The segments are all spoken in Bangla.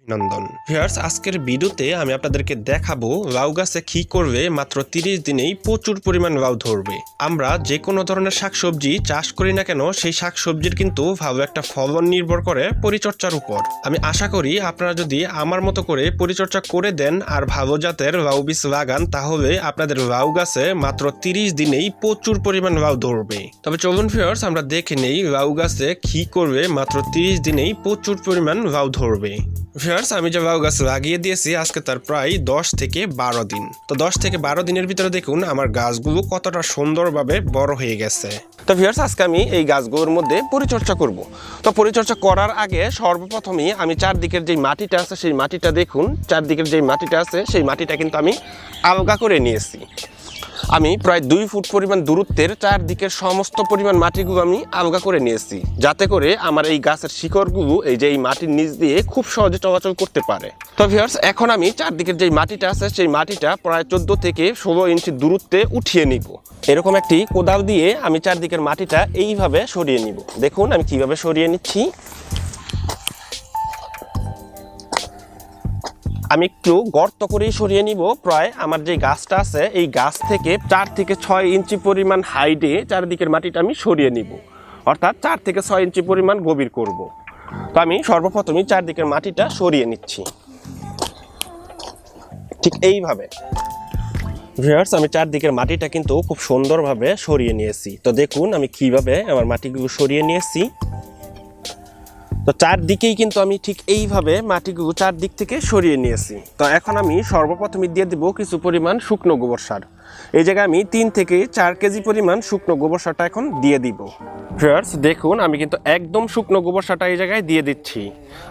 অভিনন্দন ভিউয়ার্স, আজকের ভিডিওতে আমি আপনাদেরকে দেখাবো লাউ গাছে কি করবে মাত্র 30 দিনেই প্রচুর পরিমাণ লাউ ধরবে। আমরা যে কোনো ধরনের শাকসবজি চাষ করি না কেন, সেই শাকসবজির কিন্তু ভালো একটা ফলন নির্ভর করে পরিচর্যার উপর। আমি আশা করি আপনারা যদি আমার মতো করে পরিচর্যা করে দেন আর ভালো জাতের লাউ বীজ লাগান, তাহলে আপনাদের লাউ গাছে মাত্র 30 দিনেই প্রচুর পরিমাণ লাউ ধরবে। তবে চলুন ভিউয়ার্স, আমরা দেখে নেই লাউ গাছে কি করবে মাত্র 30 দিনেই প্রচুর পরিমাণ লাউ ধরবে। ভিউয়ার্স, আমি যে লাউ গাছ লাগিয়ে দিয়েছি আজকে তার প্রায় 10 থেকে 12 দিন। তো 10 থেকে 12 দিনের ভিতরে দেখুন আমার গাছগুলো কতটা সুন্দরভাবে বড় হয়ে গেছে। তো ভিউয়ার্স, আজকে আমি এই গাছগুলোর মধ্যে পরিচর্যা করব। তো পরিচর্যা করার আগে সর্বপ্রথমে আমি চারদিকের যে মাটিটা আছে সেই মাটিটা দেখুন, চারদিকের যে মাটিটা আছে সেই মাটিটা কিন্তু আমি আলগা করে নিয়েছি। আমি প্রায় 2 ফুট পরিমাণ দূরত্বের চারদিকের সমস্ত পরিমাণ মাটিগুলো আমি আলগা করে নিয়েছি, যাতে করে আমার এই গাছের শিকড়গুলো এই যে এই মাটির নিচ দিয়ে খুব সহজে চলাচল করতে পারে। তো ভিউয়ার্স, এখন আমি চারদিকের যে মাটিটা আছে সেই মাটিটা প্রায় 14 থেকে 16 ইঞ্চি দূরত্বে উঠিয়ে নিব। এরকম একটি কোদাল দিয়ে আমি চারদিকের মাটিটা এইভাবে সরিয়ে নিব। দেখুন আমি কিভাবে সরিয়ে নিচ্ছি। আমি একটু গর্ত করেই সরিয়ে নিব। প্রায় আমার যে গাছটা আছে এই গাছ থেকে 4 থেকে 6 ইঞ্চি পরিমাণ হাইটে চারদিকের মাটিটা আমি সরিয়ে নিব, অর্থাৎ 4 থেকে 6 ইঞ্চি পরিমাণ গভীর করব। তো আমি সর্বপ্রথমই চারদিকের মাটিটা সরিয়ে নিচ্ছি ঠিক এইভাবে। ভিউয়ার্স, আমি চারদিকের মাটিটা কিন্তু খুব সুন্দরভাবে সরিয়ে নিয়েছি। তো দেখুন আমি কিভাবে আমার মাটিগুলো সরিয়ে নিয়েছি। তো চারদিকেই কিন্তু আমি ঠিক এইভাবে মাটিগুলো চারদিক থেকে সরিয়ে নিয়েছি। তো এখন আমি সর্বপ্রথমে দিয়ে দেবো কিছু পরিমাণ শুকনো গোবর সার। এই জায়গায় আমি 3 থেকে 4 কেজি পরিমাণ শুকনো গোবর সারটা এখন দিয়ে দিব। ভিউয়ার্স, দেখুন আমি কিন্তু একদম শুকনো গোবর সারটা এই জায়গায় দিয়ে দিচ্ছি।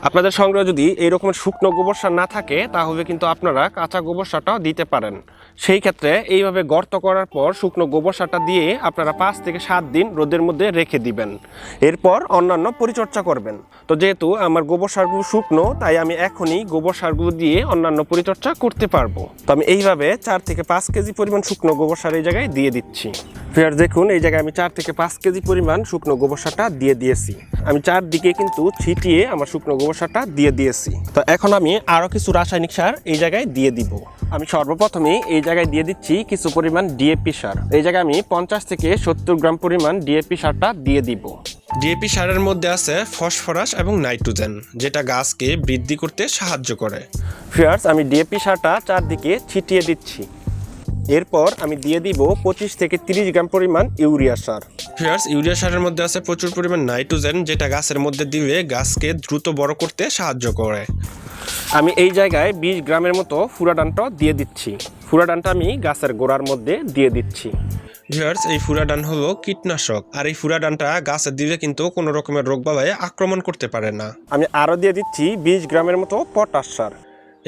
আপনাদের সংগ্রহে যদি এইরকম শুকনো গোবর সার না থাকে তাহলে কিন্তু আপনারা কাঁচা গোবর সারটাও দিতে পারেন। সেই ক্ষেত্রে এইভাবে গর্ত করার পর শুকনো গোবর সারটা দিয়ে আপনারা 5 থেকে 7 দিন রোদের মধ্যে রেখে দিবেন। এরপর অন্যান্য পরিচর্যা করবেন। তো যেহেতু আমার গোবর সারগুলো শুকনো, তাই আমি এখনই গোবর সারগুলো দিয়ে অন্যান্য পরিচর্যা করতে পারবো। তো আমি এইভাবে 4 থেকে 5 কেজি পরিমাণ শুকনো গোবর সার এই জায়গায় দিয়ে দিচ্ছি। ফের দেখুন এই জায়গায় আমি 4 থেকে 5 কেজি পরিমাণ শুকনো গোবর সারটা দিয়ে দিয়েছি। আমি চারদিকে কিন্তু ছিটিয়ে আমার শুকনো গোবর সারটা দিয়ে দিয়েছি। তো এখন আমি আরও কিছু রাসায়নিক সার এই জায়গায় দিয়ে দিব। আমি সর্বপ্রথমে এই জায়গায় দিয়ে দিচ্ছি কিছু পরিমাণ ডিএপি সার। এই জায়গায় আমি 50 থেকে 70 গ্রাম পরিমাণ ডিএপি সারটা দিয়ে দিব। ডিএপি সারের মধ্যে আছে ফসফরাস এবং নাইট্রোজেন, যেটা গাছকে বৃদ্ধি করতে সাহায্য করে। ভিউয়ার্স, আমি ডিএপি সারটা চারদিকে ছিটিয়ে দিচ্ছি। এরপর আমি দিয়ে দিব 25 থেকে 30 গ্রাম পরিমাণ ইউরিয়া সার। ভিউয়ার্স, ইউরিয়া সারের মধ্যে আছে প্রচুর পরিমাণ নাইট্রোজেন, যেটা গাছের মধ্যে দিলে গাছকে দ্রুত বড় করতে সাহায্য করে। আমি এই জায়গায় 20 গ্রামের মতো ফুরাডানটা দিয়ে দিচ্ছি। ফুরাডানটা আমি গাছের গোড়ার মধ্যে দিয়ে দিচ্ছি। ভিউয়ার্স, এই ফুরাডান হলো কীটনাশক, আর এই ফুরাডানটা গাছে দিলে কিন্তু কোনো রকমের রোগবালাই আক্রমণ করতে পারে না। আমি আরও দিয়ে দিচ্ছি 20 গ্রামের মতো পটাশ সার।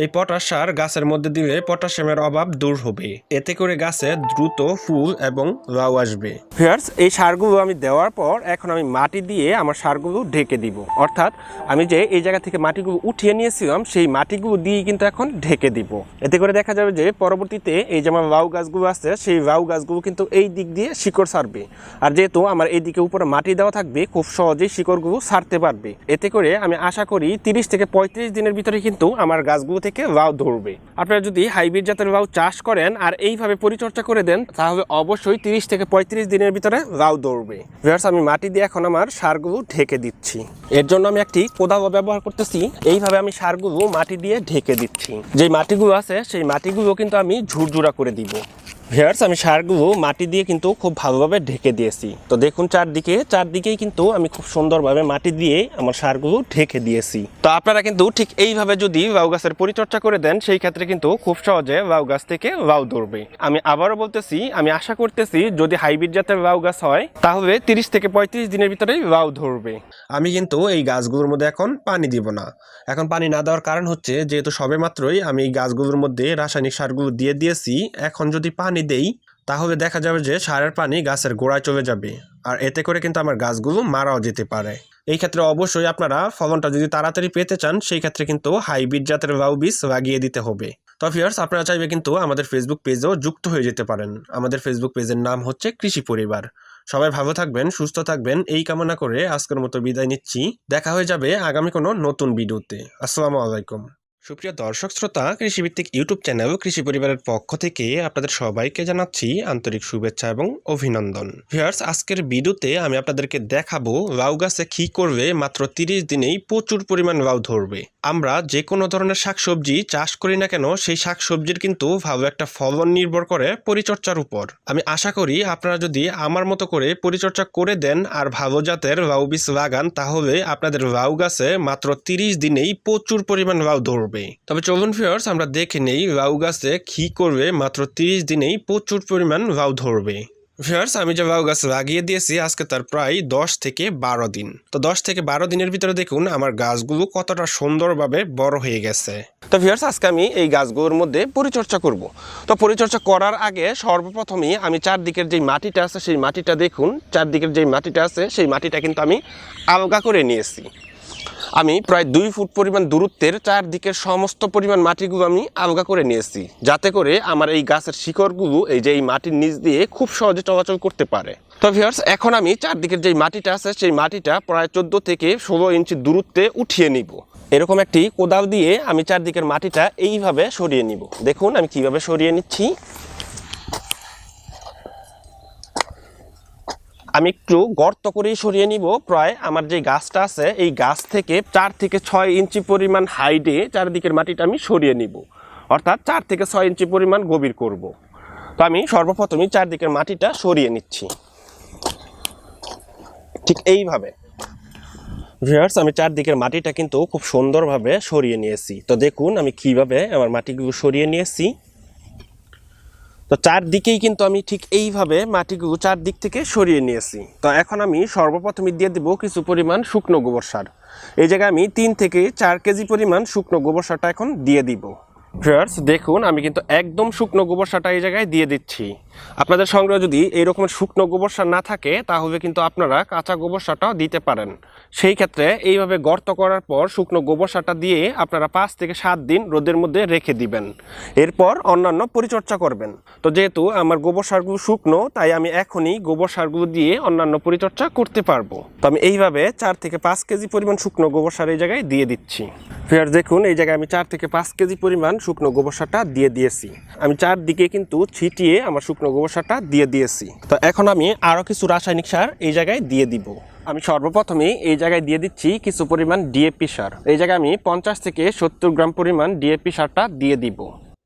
এই পটাশ সার গাছের মধ্যে দিলে পটাশিয়ামের অভাব দূর হবে, এতে করে গাছে দ্রুত ফুল এবং লাউ আসবে। ভিউয়ার্স, এই সারগুলো আমি দেওয়ার পর এখন আমি মাটি দিয়ে আমার সারগুলো ঢেকে দিব। অর্থাৎ আমি যে এই জায়গা থেকে মাটিগুলো উঠিয়ে নিয়েছিলাম সেই মাটিগুলো দিয়ে কিন্তু এখন ঢেকে দিব। এতে করে দেখা যাবে যে পরবর্তীতে এই যে আমার লাউ গাছগুলো আছে সেই লাউ গাছগুলো কিন্তু এই দিক দিয়ে শিকড় ছাড়বে। আর যেহেতু আমার এই দিকে উপরে মাটি দেওয়া থাকবে, খুব সহজেই শিকড়গুলো ছাড়তে পারবে। এতে করে আমি আশা করি 30 থেকে 35 দিনের ভিতরে কিন্তু আমার গাছগুলো থেকে লাউ ধরবে। আপনারা যদি হাইব্রিড জাতের লাউ চাষ করেন আর এইভাবে পরিচর্যা করে দেন, তাহলে অবশ্যই 30 থেকে 35 দিনের ভিতরে লাউ ধরবে। ভিউয়ার্স, আমি মাটি দিয়ে এখন আমার সারগুলো ঢেকে দিচ্ছি। এর জন্য আমি একটি কোদাল ব্যবহার করতেছি। এইভাবে আমি সারগুলো মাটি দিয়ে ঢেকে দিচ্ছি। যে মাটিগুলো আছে সেই মাটিগুলো কিন্তু আমি ঝুরঝুরা করে দিব। ভিউয়ার্স, আমি সারগুলো মাটি দিয়ে কিন্তু খুব ভালোভাবে ঢেকে দিয়েছি। তো দেখুন চারদিকেই কিন্তু আমি খুব সুন্দরভাবে মাটি দিয়ে আমার সারগুলো ঢেকে দিয়েছি। তো আপনারা কিন্তু ঠিক এইভাবে যদি লাউ গাছের পরিচর্যা করে দেন, সেই ক্ষেত্রে কিন্তু খুব সহজে লাউ গাছ থেকে লাউ ধরবে। আমি আবারও বলতেছি, আমি আশা করতেছি যদি হাইব্রিড জাতের লাউ গাছ হয় তাহলে 30 থেকে 35 দিনের ভিতরেই লাউ ধরবে। আমি কিন্তু এই গাছগুলোর মধ্যে এখন পানি দিব না। এখন পানি না দেওয়ার কারণ হচ্ছে, যেহেতু সবেমাত্রই আমি এই গাছগুলোর মধ্যে রাসায়নিক সারগুলো দিয়ে দিয়েছি, এখন যদি পানি দেই তাহলে দেখা যাবে যে সারের পানি গাছের গোড়ায় চলে যাবে, আর এতে করে কিন্তু আমার গাছগুলো মারাও যেতে পারে। এই ক্ষেত্রে অবশ্যই আপনারা ফলনটা যদি তাড়াতাড়ি পেতে চান, সেই ক্ষেত্রে কিন্তু হাইব্রিড জাতের লাউ বীজ লাগিয়ে দিতে হবে। তো ভিউয়ার্স, আপনারা চাইবে কিন্তু আমাদের ফেসবুক পেজেও যুক্ত হয়ে যেতে পারেন। আমাদের ফেসবুক পেজের নাম হচ্ছে কৃষি পরিবার। সবাই ভালো থাকবেন, সুস্থ থাকবেন এই কামনা করে আজকের মতো বিদায় নিচ্ছি। দেখা হয়ে যাবে আগামী কোনো নতুন ভিডিওতে। আসসালামু আলাইকুম। সুপ্রিয় দর্শক শ্রোতা, কৃষিভিত্তিক ইউটিউব চ্যানেল কৃষি পরিবারের পক্ষ থেকে আপনাদের সবাইকে জানাচ্ছি আন্তরিক শুভেচ্ছা এবং অভিনন্দন। ভিউয়ার্স, আজকের ভিডিওতে আমি আপনাদেরকে দেখাবো লাউ গাছে কি করলে মাত্র 30 দিনেই প্রচুর পরিমাণ লাউ ধরবে। আমরা যে কোনো ধরনের শাকসবজি চাষ করি না কেন, সেই শাকসবজির কিন্তু ভালো একটা ফলন নির্ভর করে পরিচর্যার উপর। আমি আশা করি আপনারা যদি আমার মতো করে পরিচর্যা করে দেন আর ভালো জাতের লাউ বীজ লাগান, তাহলে আপনাদের লাউ গাছে মাত্র 30 দিনেই প্রচুর পরিমাণ লাউ ধরবে। তবে চলুন ভিউয়ার্স, আমরা দেখে নেই লাউ গাছে কি করবে মাত্র 30 দিনেই প্রচুর পরিমাণ লাউ ধরবে। ভিউয়ার্স, আমি যে লাউ গাছ লাগিয়ে দিয়েছি আজকে তার প্রায় 10 থেকে 12 দিন। তো 10 থেকে 12 দিনের ভিতরে দেখুন আমার গাছগুলো কতটা সুন্দরভাবে বড় হয়ে গেছে। তো ভিউয়ার্স, আজকে আমি এই গাছগুলোর মধ্যে পরিচর্যা করব। তো পরিচর্যা করার আগে সর্বপ্রথমেই আমি চারদিকের যে মাটিটা আছে সেই মাটিটা দেখুন, চারদিকের যে মাটিটা আছে সেই মাটিটা কিন্তু আমি আলগা করে নিয়েছি। আমি প্রায় 2 ফুট পরিমাণ দূরত্বের চারদিকের সমস্ত পরিমাণ মাটিগুলো আমি আলগা করে নিয়েছি, যাতে করে আমার এই গাছের শিকড়গুলো এই যে এই মাটির নিচ দিয়ে খুব সহজে চলাচল করতে পারে। তো ভিউয়ার্স, এখন আমি চারদিকের যে মাটিটা আছে সেই মাটিটা প্রায় 14 থেকে 16 ইঞ্চি দূরত্বে উঠিয়ে নিব। এরকম একটি কোদাল দিয়ে আমি চারদিকের মাটিটা এইভাবে সরিয়ে নিব। দেখুন আমি কিভাবে সরিয়ে নিচ্ছি। আমি একটু গর্ত করেই সরিয়ে নিব। প্রায় আমার যে গাছটা আছে এই গাছ থেকে 4 থেকে 6 ইঞ্চি পরিমাণ হাইটে চারদিকের মাটিটা আমি সরিয়ে নিব, অর্থাৎ 4 থেকে 6 ইঞ্চি পরিমাণ গভীর করব। তো আমি সর্বপ্রথমই চারদিকের মাটিটা সরিয়ে নিচ্ছি ঠিক এইভাবে। ভিউয়ার্স, আমি চারদিকের মাটিটা কিন্তু খুব সুন্দরভাবে সরিয়ে নিয়েছি। তো দেখুন আমি কিভাবে আমার মাটিগুলো সরিয়ে নিয়েছি। তো চারদিকেই কিন্তু আমি ঠিক এইভাবে মাটিগুলো চারদিক থেকে সরিয়ে নিয়েছি। তো এখন আমি সর্বপ্রথমে দিয়ে দেব কিছু পরিমাণ শুকনো গোবর সার। এই জায়গায় আমি 3 থেকে 4 কেজি পরিমাণ শুকনো গোবর সারটা এখন দিয়ে দিব। ভিউয়ার্স, দেখুন আমি কিন্তু একদম শুকনো গোবর সারটা এই জায়গায় দিয়ে দিচ্ছি। আপনাদের সংগ্রহে যদি এই রকমের শুকনো গোবর সার না থাকে তাহলে কিন্তু আপনারা কাঁচা গোবর সারটাও দিতে পারেন। সেই ক্ষেত্রে এইভাবে গর্ত করার পর শুকনো গোবর সারটা দিয়ে আপনারা 5 থেকে 7 দিন রোদের মধ্যে রেখে দিবেন। এরপর অন্যান্য পরিচর্যা করবেন। তো যেহেতু আমার গোবর সারগুলো শুকনো, তাই আমি এখনই গোবর সারগুলো দিয়ে অন্যান্য পরিচর্যা করতে পারবো। তো আমি এইভাবে 4 থেকে 5 কেজি পরিমাণ শুকনো গোবর সার এই জায়গায় দিয়ে দিচ্ছি। ভিউয়ার্স, দেখুন এই জায়গায় আমি 4 থেকে 5 কেজি পরিমাণ শুকনো গোবর সারটা দিয়ে দিয়েছি। আমি চারদিকে কিন্তু ছিটিয়ে আমার শুকনো গোবর সারটা দিয়ে দিয়েছি। তো এখন আমি আরও কিছু রাসায়নিক সার এই জায়গায় দিয়ে দিব। আমি সর্বপ্রথমে এই জায়গায় দিয়ে দিচ্ছি কিছু পরিমাণ ডিএপি সার। এই জায়গায় আমি 50 থেকে 70 গ্রাম পরিমাণ ডিএপি সারটা দিয়ে দিব।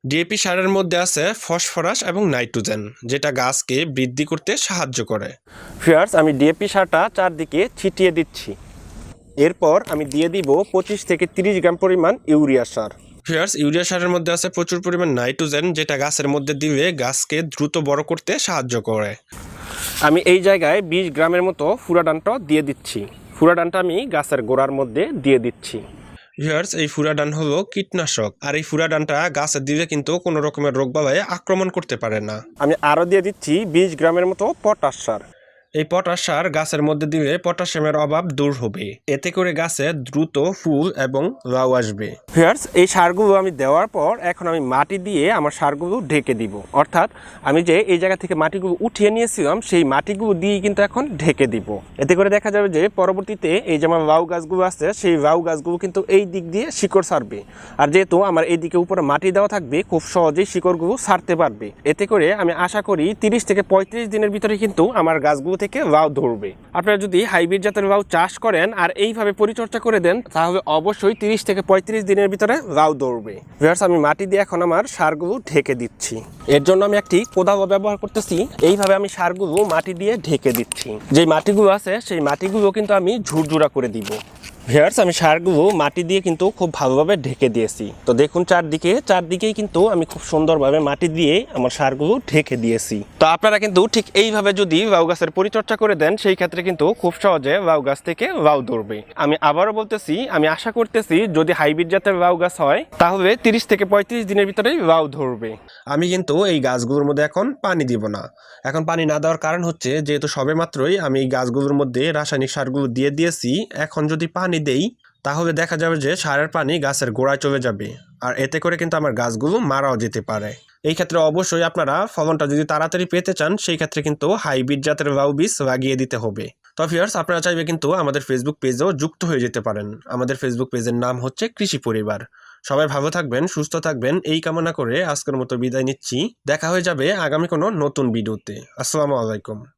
ডিএপি সারের মধ্যে আছে ফসফরাস এবং নাইট্রোজেন, যেটা গাছকে বৃদ্ধি করতে সাহায্য করে। ভিউয়ার্স, আমি ডিএপি সারটা চারদিকে ছিটিয়ে দিচ্ছি। এরপর আমি দিয়ে দিব 25 থেকে 30 গ্রাম পরিমাণ ইউরিয়া সার। ভিউয়ার্স, ইউরিয়া সারের মধ্যে আছে প্রচুর পরিমাণ নাইট্রোজেন, যেটা গাছের মধ্যে দিলে গাছকে দ্রুত বড় করতে সাহায্য করে। আমি এই জায়গায় 20 গ্রামের মতো ফুরাডানটা দিয়ে দিচ্ছি। ফুরাডানটা আমি গাছের গোড়ার মধ্যে দিয়ে দিচ্ছি। ভিউয়ার্স, এই ফুরাডান হলো কীটনাশক, আর এই ফুরাডানটা গাছে দিলে কিন্তু কোনো রকমের রোগবালাই আক্রমণ করতে পারে না। আমি আরও দিয়ে দিচ্ছি 20 গ্রামের মতো পটাশ সার। এই পটাশ সার গাছের মধ্যে দিলে পটাশিয়ামের অভাব দূর হবে, এতে করে গাছে দ্রুত ফুল এবং লাউ আসবে। ভিউয়ার্স, এই সারগুলো আমি দেওয়ার পর এখন আমি মাটি দিয়ে আমার সারগুলো ঢেকে দিব। অর্থাৎ আমি যে এই জায়গা থেকে মাটিগুলো উঠিয়ে নিয়েছিলাম সেই মাটিগুলো দিয়ে কিন্তু এখন ঢেকে দিব। এতে করে দেখা যাবে যে পরবর্তীতে এই যে আমার লাউ গাছগুলো আছে সেই লাউ গাছগুলো কিন্তু এই দিক দিয়ে শিকড় ছাড়বে। আর যেহেতু আমার এই দিকে উপরে মাটি দেওয়া থাকবে, খুব সহজেই শিকড়গুলো ছাড়তে পারবে। এতে করে আমি আশা করি 30 থেকে 35 দিনের ভিতরে কিন্তু আমার গাছগুলো থেকে লাউ ধরবে। আপনারা যদি হাইব্রিড জাতের লাউ চাষ করেন আর এইভাবে পরিচর্যা করে দেন, তাহলে অবশ্যই 30 থেকে 35 দিনের ভিতরে লাউ ধরবে। ভিউয়ার্স, আমি মাটি দিয়ে এখন আমার সারগুলো ঢেকে দিচ্ছি। এর জন্য আমি একটি কোদাল ব্যবহার করতেছি। এইভাবে আমি সারগুলো মাটি দিয়ে ঢেকে দিচ্ছি। যে মাটিগুলো আছে সেই মাটিগুলো কিন্তু আমি ঝুরঝুরা করে দিব। ভিউয়ার্স, আমি সারগুলো মাটি দিয়ে কিন্তু খুব ভালোভাবে ঢেকে দিয়েছি। তো দেখুন চারদিকেই কিন্তু আমি খুব সুন্দরভাবে মাটি দিয়ে আমার সারগুলো ঢেকে দিয়েছি। তো আপনারা কিন্তু ঠিক এইভাবে যদি লাউ গাছের পরিচর্যা করে দেন, সেই ক্ষেত্রে কিন্তু খুব সহজে লাউ গাছ থেকে লাউ ধরবে। আমি আবারও বলতেছি, আমি আশা করতেছি যদি হাইব্রিড জাতের লাউ গাছ হয় তাহলে 30 থেকে 35 দিনের ভিতরেই লাউ ধরবে। আমি কিন্তু এই গাছগুলোর মধ্যে এখন পানি দিব না। এখন পানি না দেওয়ার কারণ হচ্ছে, যেহেতু সবেমাত্রই আমি এই গাছগুলোর মধ্যে রাসায়নিক সারগুলো দিয়ে দিয়েছি, এখন যদি পানি দেই তাহলে দেখা যাবে যে সারের পানি গাছের গোড়ায় চলে যাবে, আর এতে করে কিন্তু আমার গাছগুলো মারাও যেতে পারে। এই ক্ষেত্রে অবশ্যই আপনারা ফলনটা যদি তাড়াতাড়ি পেতে চান সেই ক্ষেত্রে কিন্তু হাইব্রিড জাতের লাউ বীজ লাগিয়ে দিতে হবে। তো ভিউয়ার্স, আপনারা চাইবে কিন্তু আমাদের ফেসবুক পেজেও যুক্ত হয়ে যেতে পারেন। আমাদের ফেসবুক পেজের নাম হচ্ছে কৃষি পরিবার। সবাই ভালো থাকবেন, সুস্থ থাকবেন এই কামনা করে আজকের মতো বিদায় নিচ্ছি। দেখা হয়ে যাবে আগামী কোনো নতুন ভিডিওতে। আসসালামু আলাইকুম।